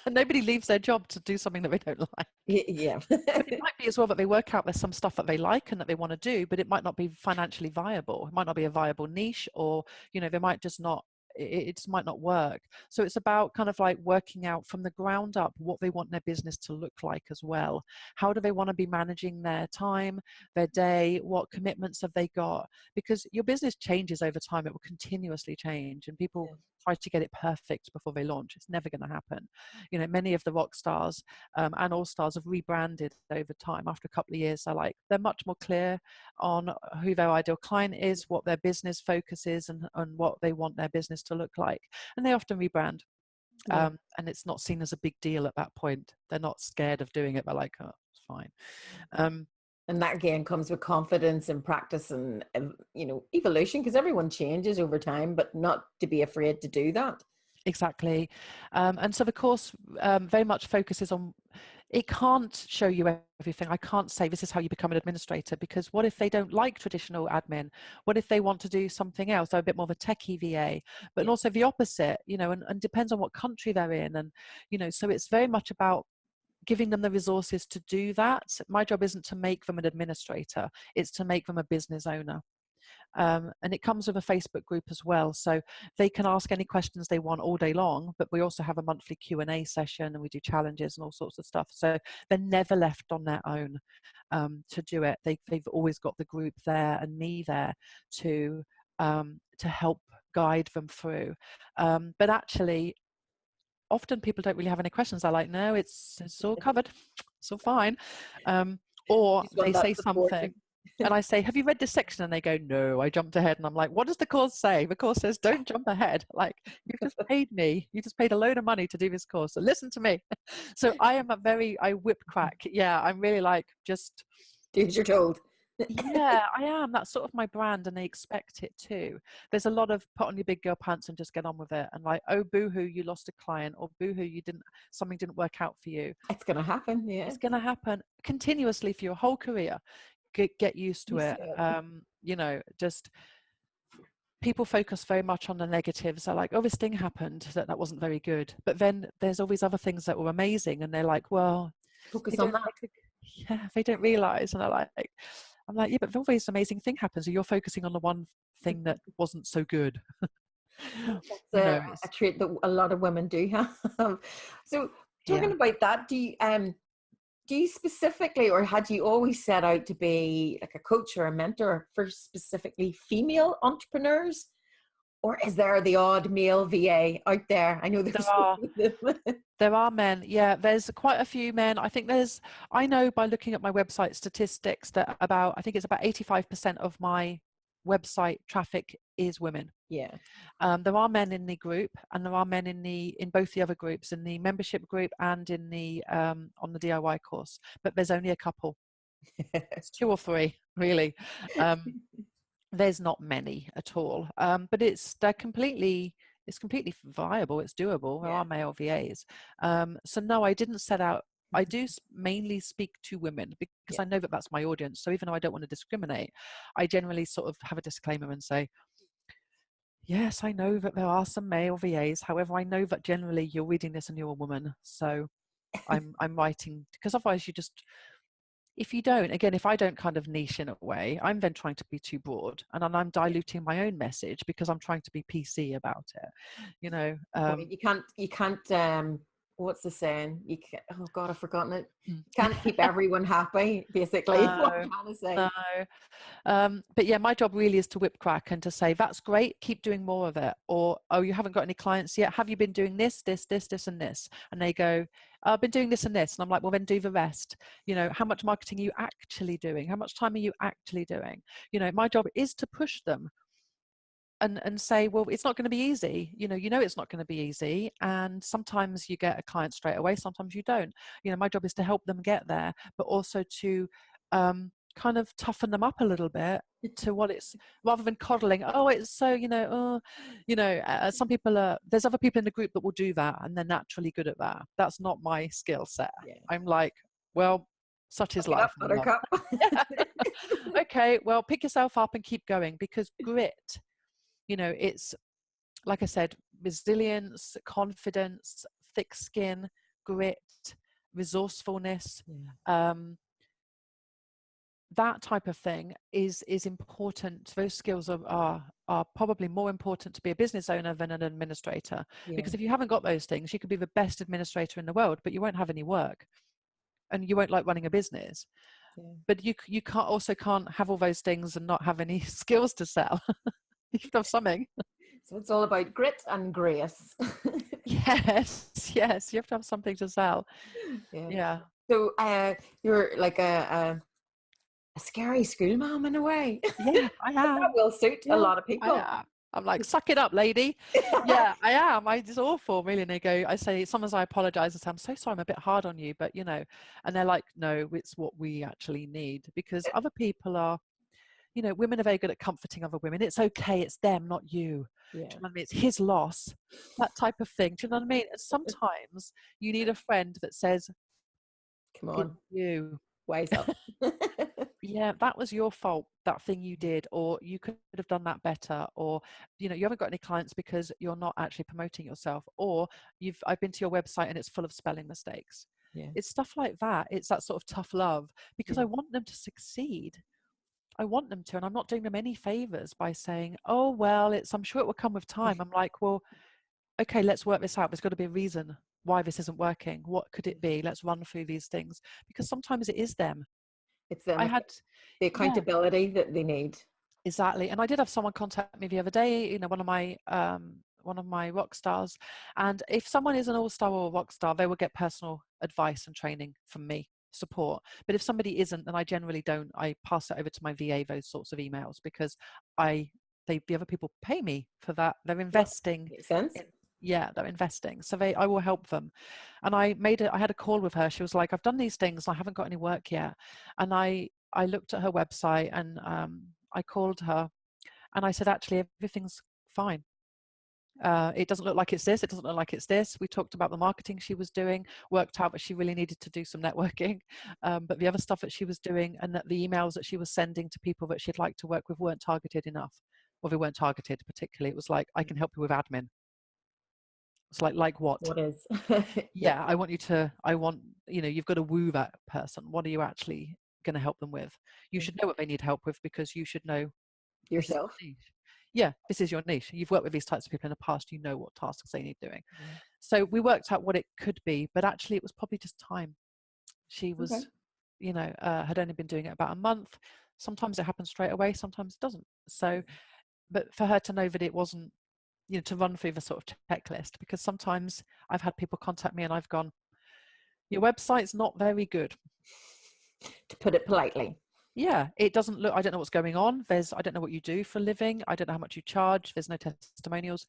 Nobody leaves their job to do something that they don't like. Yeah. But it might be as well that they work out there's some stuff that they like and that they want to do, but it might not be financially viable. It might not be a viable niche, or, they might just not, it just might not work. So it's about kind of like working out from the ground up what they want their business to look like as well. How do they want to be managing their time, their day? What commitments have they got? Because your business changes over time. It will continuously change, and people try to get it perfect before they launch. It's never going to happen. Many of the rock stars and all stars have rebranded over time. After a couple of years, they're much more clear on who their ideal client is, what their business focus is, and what they want their business to look like. And they often rebrand. And it's not seen as a big deal at that point. They're not scared of doing it. They're like, oh, it's fine. And that again comes with confidence and practice and, evolution, because everyone changes over time, but not to be afraid to do that. Exactly. And so the course very much focuses on, it can't show you everything. I can't say this is how you become an administrator, because what if they don't like traditional admin? What if they want to do something else? They're a bit more of a techie VA, but also the opposite, and depends on what country they're in. And, so it's very much about giving them the resources to do that. My job isn't to make them an administrator, it's to make them a business owner. And it comes with a Facebook group as well, so they can ask any questions they want all day long, but we also have a monthly Q&A session, and we do challenges and all sorts of stuff, so they're never left on their own to do it. They've always got the group there and me there to help guide them through. But actually, often people don't really have any questions. They're like, no, it's all covered, it's all fine. Or Just want they that say support. something and I say, have you read this section? And they go, no, I jumped ahead. And I'm like, what does the course say? The course says, don't jump ahead. Like, you've just paid me. You just paid a load of money to do this course. So listen to me. So I whip crack. Yeah, I'm really like, just Do as you're told. yeah, I am. That's sort of my brand, and they expect it too. There's a lot of put on your big girl pants and just get on with it. And like, oh, boo-hoo, you lost a client, or boo-hoo, something didn't work out for you. It's going to happen. Yeah. It's going to happen continuously for your whole career. Get used to it. You know, just people focus very much on the negatives. They're like, oh, this thing happened that wasn't very good. But then there's all these other things that were amazing, and they're like, well, Focus on that. Yeah, they don't realize. And I'm like, yeah, but all this amazing thing happens, and you're focusing on the one thing that wasn't so good. That's a trait that a lot of women do have. So talking about that, do you specifically, or had you always set out to be like a coach or a mentor for specifically female entrepreneurs? Or is there the odd male VA out there? I know there are men. Yeah, there's quite a few men. I know by looking at my website statistics that I think it's about 85% of my website traffic is women. Yeah. There are men in the group, and there are men in both the other groups, in the membership group and in the on the DIY course. But there's only a couple. It's 2 or 3, really. There's not many at all. But it's completely viable. It's doable. There are male VAs. So no, I didn't set out. I do mainly speak to women because I know that that's my audience. So even though I don't want to discriminate, I generally sort of have a disclaimer and say, yes, I know that there are some male VAs. However, I know that generally you're reading this and you're a woman. So I'm writing, because otherwise if I don't kind of niche in a way, I'm then trying to be too broad, and I'm diluting my own message because I'm trying to be PC about it. You know, you can't. What's the saying? You can't, oh God, I've forgotten it. You can't keep everyone happy, basically. What I'm trying to say. No. But yeah, my job really is to whip crack and to say, that's great, keep doing more of it. Or, oh, you haven't got any clients yet. Have you been doing this, and this? And they go, I've been doing this and this. And I'm like, well, then do the rest. You know, how much marketing are you actually doing? How much time are you actually doing? You know, my job is to push them and say, well, it's not going to be easy. You know, it's not going to be easy. And sometimes you get a client straight away. Sometimes you don't. You know, my job is to help them get there, but also to kind of toughen them up a little bit to what it's, rather than coddling. Oh, it's so, some people there's other people in the group that will do that, and they're naturally good at that. That's not my skill set. I'm like, well, such is life. Okay, well, pick yourself up and keep going, because grit, you know, it's, like I said, resilience, confidence, thick skin, grit, resourcefulness, that type of thing is important. Those skills are probably more important to be a business owner than an administrator, because if you haven't got those things, you could be the best administrator in the world, but you won't have any work, and you won't like running a business. But you can't have all those things and not have any skills to sell. You have to have something. So it's all about grit and grace. Yes, you have to have something to sell. Yeah. So you're like a scary school mom in a way. Yeah, I am. That will suit a lot of people. I'm like, suck it up, lady. Yeah, I am. It's awful, really. And I say, sometimes I apologize and say, I'm so sorry, I'm a bit hard on you, but and they're like, no, it's what we actually need, because other people are, women are very good at comforting other women. It's okay, it's them, not you. Do you know what I mean? It's his loss, that type of thing. Do you know what I mean? And sometimes you need a friend that says, come on, you wise up. Yeah, that was your fault, that thing you did, or you could have done that better, or you haven't got any clients because you're not actually promoting yourself, or I've been to your website and it's full of spelling mistakes. It's stuff like that. It's that sort of tough love, because I want them to succeed. I want them to, and I'm not doing them any favors by saying, oh, well, I'm sure it will come with time. I'm like, well, okay, let's work this out. There's got to be a reason why this isn't working. What could it be? Let's run through these things, because sometimes it is them. It's them. The accountability that they need. Exactly. And I did have someone contact me the other day, you know, one of my rock stars. And if someone is an all-star or a rock star, they will get personal advice and training from me, support. But if somebody isn't, then I generally don't. I pass it over to my VA, those sorts of emails, because the other people pay me for that. They're investing. Makes sense. Yeah, they're investing. So I will help them. And I had a call with her. She was like, I've done these things. I haven't got any work yet. And I looked at her website, and I called her and I said, actually, everything's fine. It doesn't look like it's this. It doesn't look like it's this. We talked about the marketing she was doing, worked out that she really needed to do some networking. But the other stuff that she was doing, and that the emails that she was sending to people that she'd like to work with weren't targeted enough. Or they weren't targeted particularly. It was like, I can help you with admin. It's like what? What is? Yeah, I want, you've got to woo that person. What are you actually going to help them with? You should know what they need help with, because you should know Yourself. Yeah, this is your niche. You've worked with these types of people in the past. You know what tasks they need doing. So we worked out what it could be, but actually it was probably just time. She was, had only been doing it about a month. Sometimes it happens straight away. Sometimes it doesn't. So, but for her to know that it wasn't, to run through the sort of checklist, because sometimes I've had people contact me and I've gone, your website's not very good. To put it politely. Yeah, it doesn't look, I don't know what's going on. I don't know what you do for a living. I don't know how much you charge. There's no testimonials.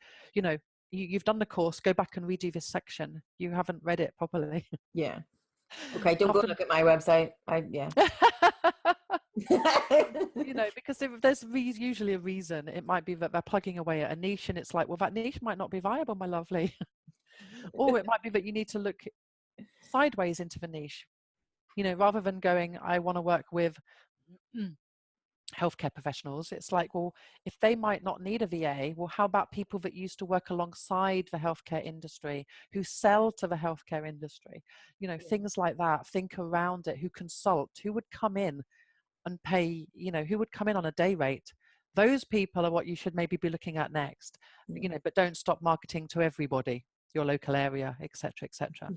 You've done the course, go back and redo this section. You haven't read it properly. Yeah. Okay, don't go look at my website. Because there's usually a reason. It might be that they're plugging away at a niche, and it's like, well, that niche might not be viable, my lovely. Or it might be that you need to look sideways into the niche, rather than going, I want to work with healthcare professionals. It's like, well, if they might not need a VA, well, how about people that used to work alongside the healthcare industry, who sell to the healthcare industry, things like that. Think around it. Who consult, who would come in and pay, who would come in on a day rate. Those people are what you should maybe be looking at next. But don't stop marketing to everybody, your local area, etc., etc.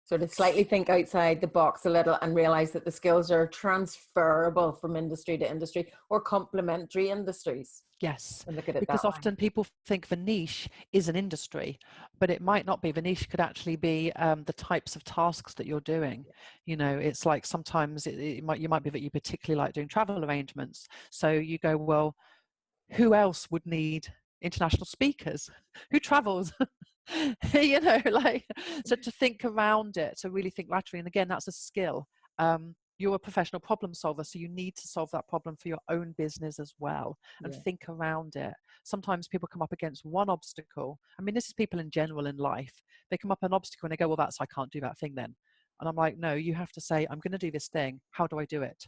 Sort of slightly think outside the box a little and realize that the skills are transferable from industry to industry, or complementary industries. Yes, and look at it because that often people think the niche is an industry, but it might not be. The niche could actually be the types of tasks that you're doing. It's like sometimes you might be that you particularly like doing travel arrangements. So you go, well, who else would need international speakers? Who travels? So to think around it, to really think laterally. And again, that's a skill. You're a professional problem solver, so you need to solve that problem for your own business as well, and think around it. Sometimes people come up against one obstacle. I mean, this is people in general in life. They come up an obstacle and they go, well, I can't do that thing then. And I'm like, no, you have to say, I'm going to do this thing. How do I do it?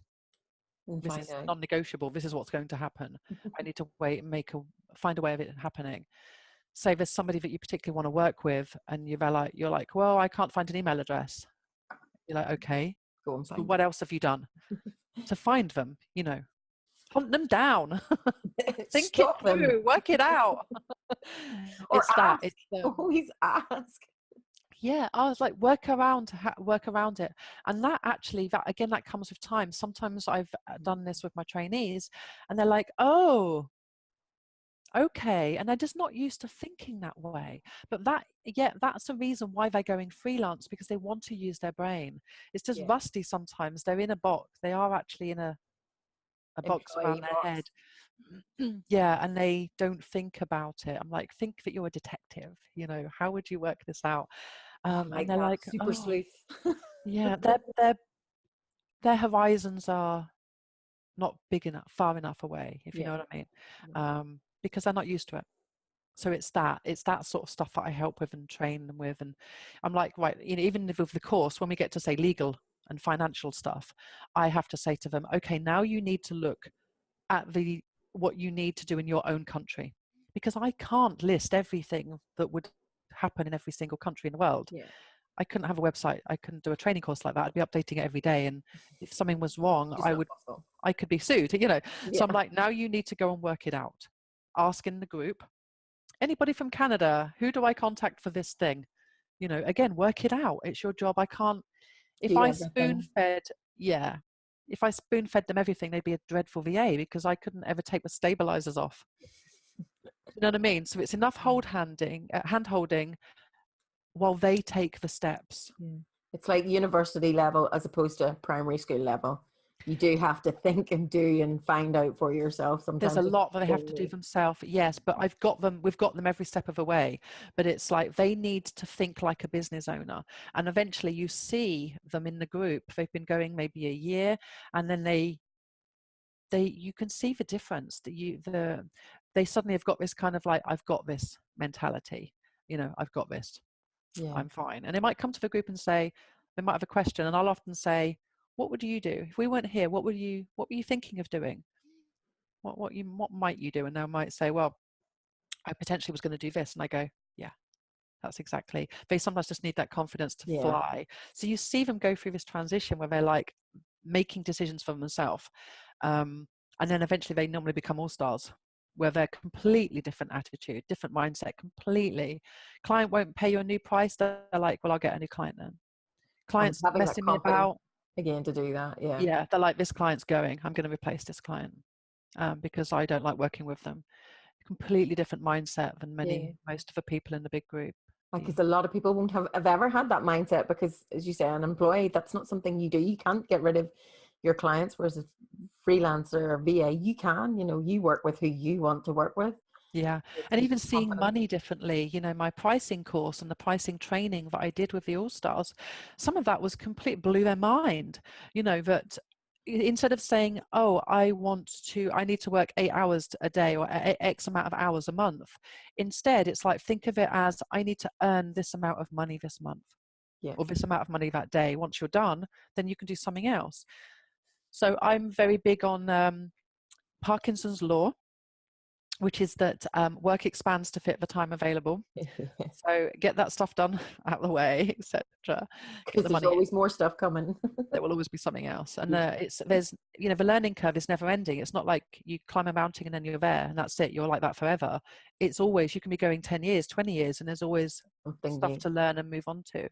This is non-negotiable. This is what's going to happen. I need to find a way of it happening. Say there's somebody that you particularly want to work with, and you're like, well, I can't find an email address. You're like, okay, so what else have you done to find them? Hunt them down. Think it through, work it out. Or always ask. Yeah, I was like, work around it. And that comes with time. Sometimes I've done this with my trainees, and they're like, oh, okay, and they're just not used to thinking that way. But that's the reason why they're going freelance, because they want to use their brain. It's just rusty sometimes. They're in a box. They are actually in a box around their head. Yeah, and they don't think about it. I'm like, think that you're a detective. How would you work this out? And they're like, super sleuth. Yeah, their horizons are not far enough away, if you know what I mean. Because they're not used to it. So it's that sort of stuff that I help with and train them with. And I'm like, right, even with the course, when we get to say legal and financial stuff, I have to say to them, okay, now you need to look at what you need to do in your own country, because I can't list everything that would happen in every single country in the world. I couldn't have a website. I couldn't do a training course like that. I'd be updating it every day. And if something was wrong, I could be sued, So I'm like, now you need to go and work it out. Ask in the group, anybody from Canada, who do I contact for this thing? Again, work it out. It's your job. I can't, if I spoon fed, if I spoon fed them everything, they'd be a dreadful VA because I couldn't ever take the stabilizers off. You know what I mean? So it's enough hand holding while they take the steps. Yeah. It's like university level as opposed to primary school level. You do have to think and do and find out for yourself sometimes. There's a lot that they have to do themselves, yes, but we've got them every step of the way. But it's like they need to think like a business owner, and eventually you see them in the group. They've been going maybe a year, and then you can see the difference. They suddenly have got this kind of like, I've got this mentality, I've got this. Yeah. I'm fine. And they might come to the group and say, they might have a question, and I'll often say, what would you do if we weren't here? What were you thinking of doing? What might you do? And they might say, well, I potentially was going to do this. And I go, yeah, that's exactly. They sometimes just need that confidence to fly. So you see them go through this transition where they're like making decisions for themselves. And then eventually they normally become all-stars, where they're completely different attitude, different mindset, completely. Client won't pay you a new price. They're like, well, I'll get a new client then. Clients messing me about. Again, to do that, yeah. Yeah, they're like, this client's going. I'm going to replace this client because I don't like working with them. Completely different mindset than most of the people in the big group. Because a lot of people won't have ever had that mindset because, as you say, an employee, that's not something you do. You can't get rid of your clients, whereas a freelancer or VA, you can, you work with who you want to work with. Yeah. And even seeing money differently, my pricing course and the pricing training that I did with the All-Stars, some of that was blew their mind, that instead of saying, oh, I need to work 8 hours a day or X amount of hours a month. Instead, it's like, think of it as, I need to earn this amount of money this month or this amount of money that day. Once you're done, then you can do something else. So I'm very big on Parkinson's law, which is that work expands to fit the time available. So get that stuff done out of the way, etc. Because there's always more stuff coming. There will always be something else, and there's the learning curve is never ending. It's not like you climb a mountain and then you're there and that's it. You're like that forever. It's always, you can be going 10 years, 20 years, and there's always stuff to learn and move on to.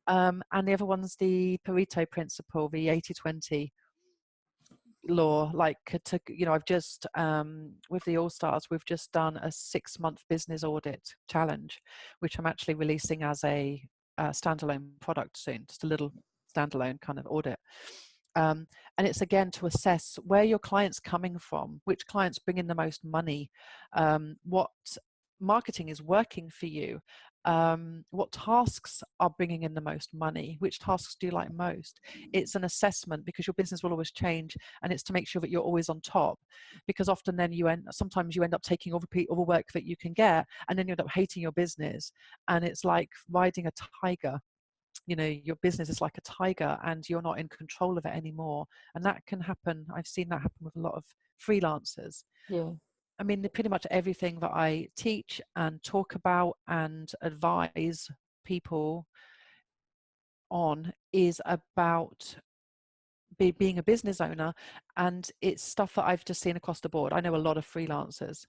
And the other one's the Pareto principle, the 80-20 law. Like I've just with the All-Stars, we've just done a 6-month business audit challenge, which I'm actually releasing as a standalone product soon, just a little standalone kind of audit. And it's again to assess where your client's coming from, which clients bring in the most money, what marketing is working for you, what tasks are bringing in the most money, which tasks do you like most. It's an assessment because your business will always change, and it's to make sure that you're always on top, because often then sometimes you end up taking all the work that you can get, and then you end up hating your business. And it's like riding a tiger. Your business is like a tiger and you're not in control of it anymore, and that can happen. I've seen that happen with a lot of freelancers. I mean, pretty much everything that I teach and talk about and advise people on is about being a business owner, and it's stuff that I've just seen across the board. I know a lot of freelancers.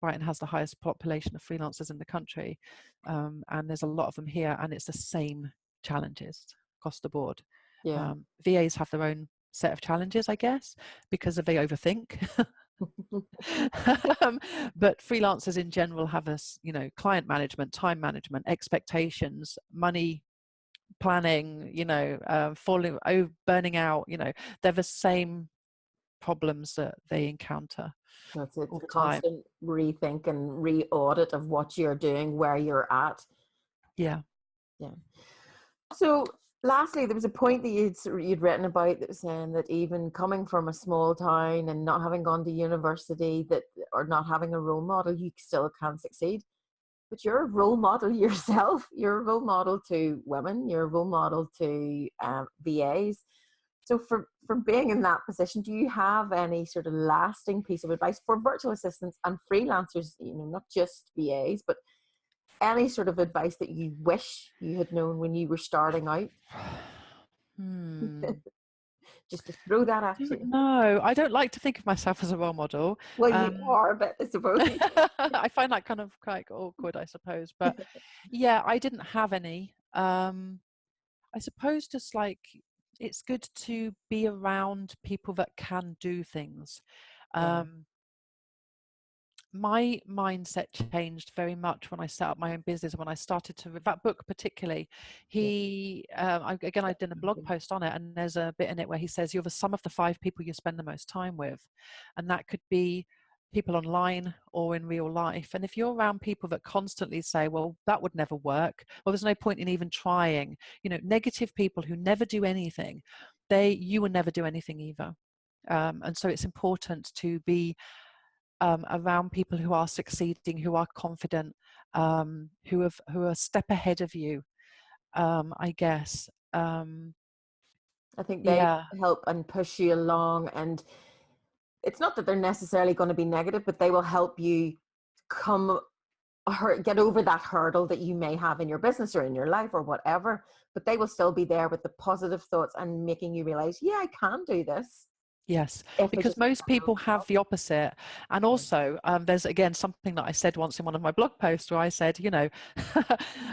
Brighton has the highest population of freelancers in the country, and there's a lot of them here, and it's the same challenges across the board. VAs have their own set of challenges, I guess, because they overthink. But freelancers in general have this, client management, time management, expectations, money planning, burning out, they're the same problems that they encounter. That's it. Constant rethink and re-audit of what you're doing, where you're at. Yeah. So lastly, there was a point that you'd written about that was saying that even coming from a small town and not having gone to university, or not having a role model, you still can succeed. But you're a role model yourself. You're a role model to women. You're a role model to VAs. So for being in that position, do you have any sort of lasting piece of advice for virtual assistants and freelancers, not just VAs, but any sort of advice that you wish you had known when you were starting out? Just to throw that at you. No, I don't like to think of myself as a role model. Well, you are a bit, I suppose. I find that kind of quite awkward, I suppose. But yeah, I didn't have any. I suppose just like it's good to be around people that can do things. Yeah. My mindset changed very much when I set up my own business. When I started to that book, particularly, Yeah. I did a blog post on it, and there's a bit in it where he says you're the sum of the 5 people you spend the most time with, and that could be people online or in real life. And if you're around people that constantly say, well, that would never work, well, there's no point in even trying, negative people who never do anything, you will never do anything either. And so it's important to be around people who are succeeding, who are confident, who are a step ahead of you, I guess. I think they Yeah. help and push you along, and it's not that they're necessarily going to be negative, but they will help you get over that hurdle that you may have in your business or in your life or whatever, but they will still be there with the positive thoughts and making you realize, yeah, I can do this. Yes, If I because just most people have the opposite. And also, there's again something that I said once in one of my blog posts where I said,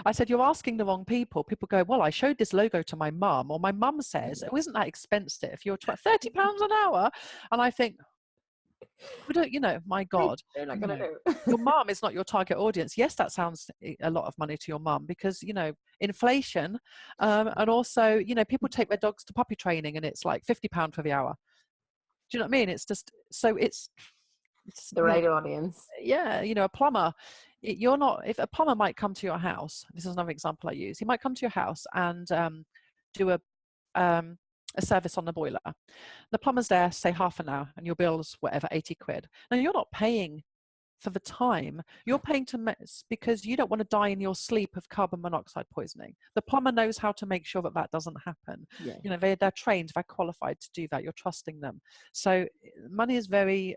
I said, you're asking the wrong people. People go, well, I showed this logo to my mum, or my mum says, oh, isn't that expensive? You're £30 an hour. And I think, we don't, my God, they're not going to do. your mum is not your target audience. Yes, that sounds a lot of money to your mum because, inflation. And also, people take their dogs to puppy training and it's like £50 for the hour. Do you know what I mean? It's just, so it's The right audience. yeah, a plumber, if a plumber might come to your house, this is another example I use, he might come to your house and do a service on the boiler. The plumber's there, say half an hour, and your bill's whatever, 80 quid. Now you're not paying for the time, you're paying to mess because you don't want to die in your sleep of carbon monoxide poisoning. The plumber knows how to make sure that doesn't happen. Yeah. They're trained, they're qualified to do that. You're trusting them. So money is very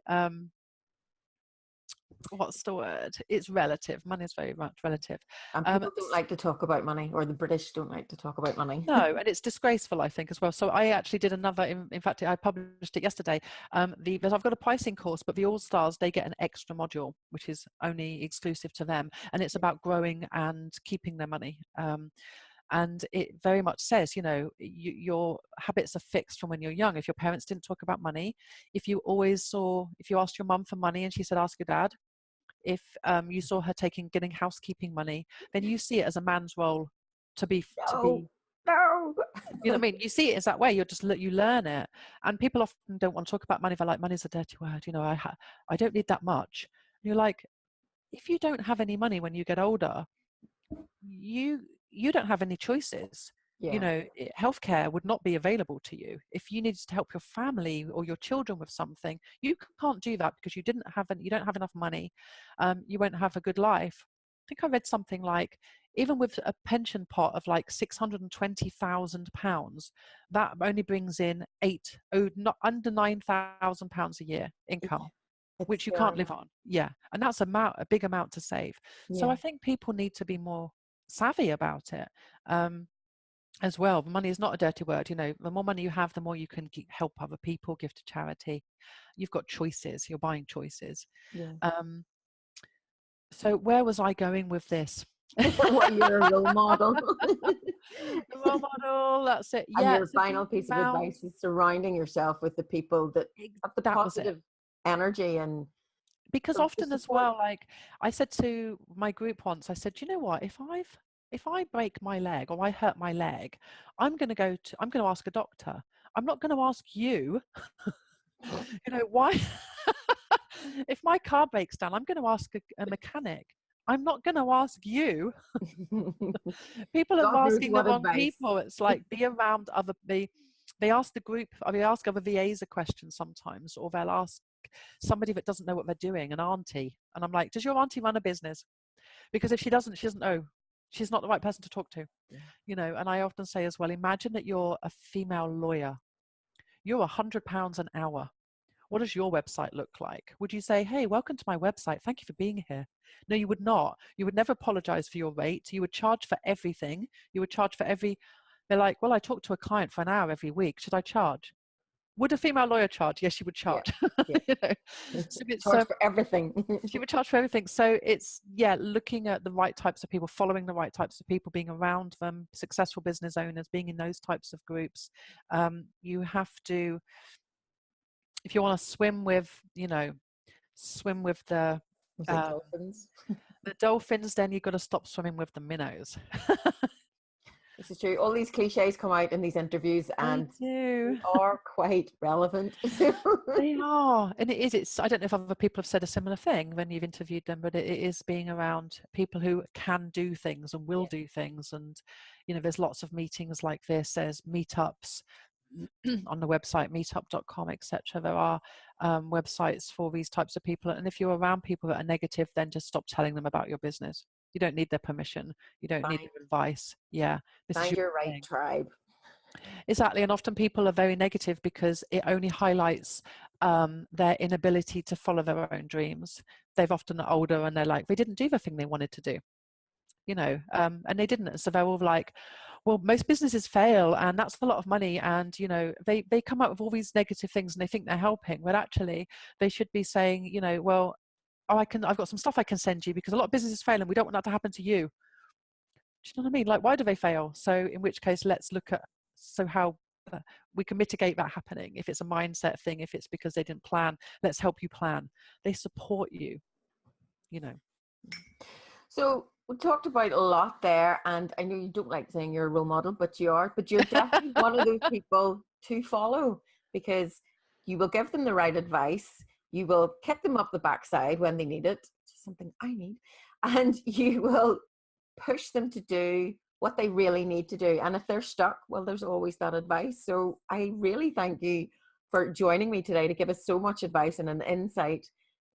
what's the word? It's relative. Money is very much relative. And people don't like to talk about money, or the British don't like to talk about money. No, and it's disgraceful, I think, as well. So I actually did another, in fact, I published it yesterday. I've got a pricing course, but the All-Stars, they get an extra module, which is only exclusive to them. And it's about growing and keeping their money. And it very much says, your habits are fixed from when you're young. If your parents didn't talk about money, if you asked your mum for money and she said, ask your dad, if you saw her getting housekeeping money, then you see it as a man's role to be. No. You know what I mean? You see it as that way. You learn it, and people often don't want to talk about money. They're like, money's a dirty word. I don't need that much. And you're like, if you don't have any money when you get older, you don't have any choices. Yeah. Healthcare would not be available to you. If you needed to help your family or your children with something, you can't do that because you don't have enough money. You won't have a good life. I think I read something like, even with a pension pot of like £620,000, that only brings in not under £9,000 a year income, which you can't live on. Yeah, and that's a big amount to save. Yeah. So I think people need to be more savvy about it. As well, money is not a dirty word. The more money you have, the more you can help other people, give to charity. You've got choices. You're buying choices. Yeah. So where was I going with this? Well, you're a role model. A role model, that's it. And Yeah. your final piece of advice is surrounding yourself with the people that have the positive energy. And because often as well, like I said to my group once, I said, you know what, if I break my leg or I hurt my leg, I'm going to ask a doctor. I'm not going to ask you, why? If my car breaks down, I'm going to ask a mechanic. I'm not going to ask you. People are asking the wrong people. It's like, be around they ask other VAs a question sometimes, or they'll ask somebody that doesn't know what they're doing, an auntie. And I'm like, does your auntie run a business? Because if she doesn't know. She's not the right person to talk to. Yeah. And I often say as well, imagine that you're a female lawyer. You're £100 an hour. What does your website look like? Would you say, hey, welcome to my website, thank you for being here? No, you would not. You would never apologize for your rate. You would charge for everything. You would charge for they're like, well, I talk to a client for an hour every week. Should I charge? Would a female lawyer charge? Yes, she would charge. Yeah. You know? So it's, Charge for everything. she would charge for everything. So it's, yeah, looking at the right types of people, following the right types of people, being around them, successful business owners, being in those types of groups. You have to, if you want to swim with, swim with the Dolphins. the dolphins, then you've got to stop swimming with the minnows. This is true. All these cliches come out in these interviews, and they are quite relevant. They are, and it is. It's. I don't know if other people have said a similar thing when you've interviewed them, but it is being around people who can do things and will do things. And there's lots of meetings like this. There's meetups on the website, meetup.com, etc. There are websites for these types of people. And if you're around people that are negative, then just stop telling them about your business. You don't need their permission. You don't need their advice. Yeah, this Find is your right tribe. Exactly. And often people are very negative because it only highlights their inability to follow their own dreams. They've often are older and they're like, they didn't do the thing they wanted to do, and they didn't. So they're all like, well, most businesses fail and that's a lot of money. And, they come up with all these negative things and they think they're helping, but actually they should be saying, well, I've got some stuff I can send you because a lot of businesses fail and we don't want that to happen to you. Do you know what I mean? Like, why do they fail? So in which case, let's look at how we can mitigate that happening. If it's a mindset thing, if it's because they didn't plan, let's help you plan. They support you, So we talked about a lot there, and I know you don't like saying you're a role model, but you are. But you're definitely one of those people to follow, because you will give them the right advice. You will kick them up the backside when they need it, which is something I need, and you will push them to do what they really need to do. And if they're stuck, well, there's always that advice. So I really thank you for joining me today to give us so much advice and an insight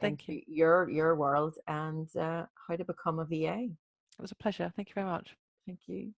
into your world and how to become a VA. It was a pleasure. Thank you very much. Thank you.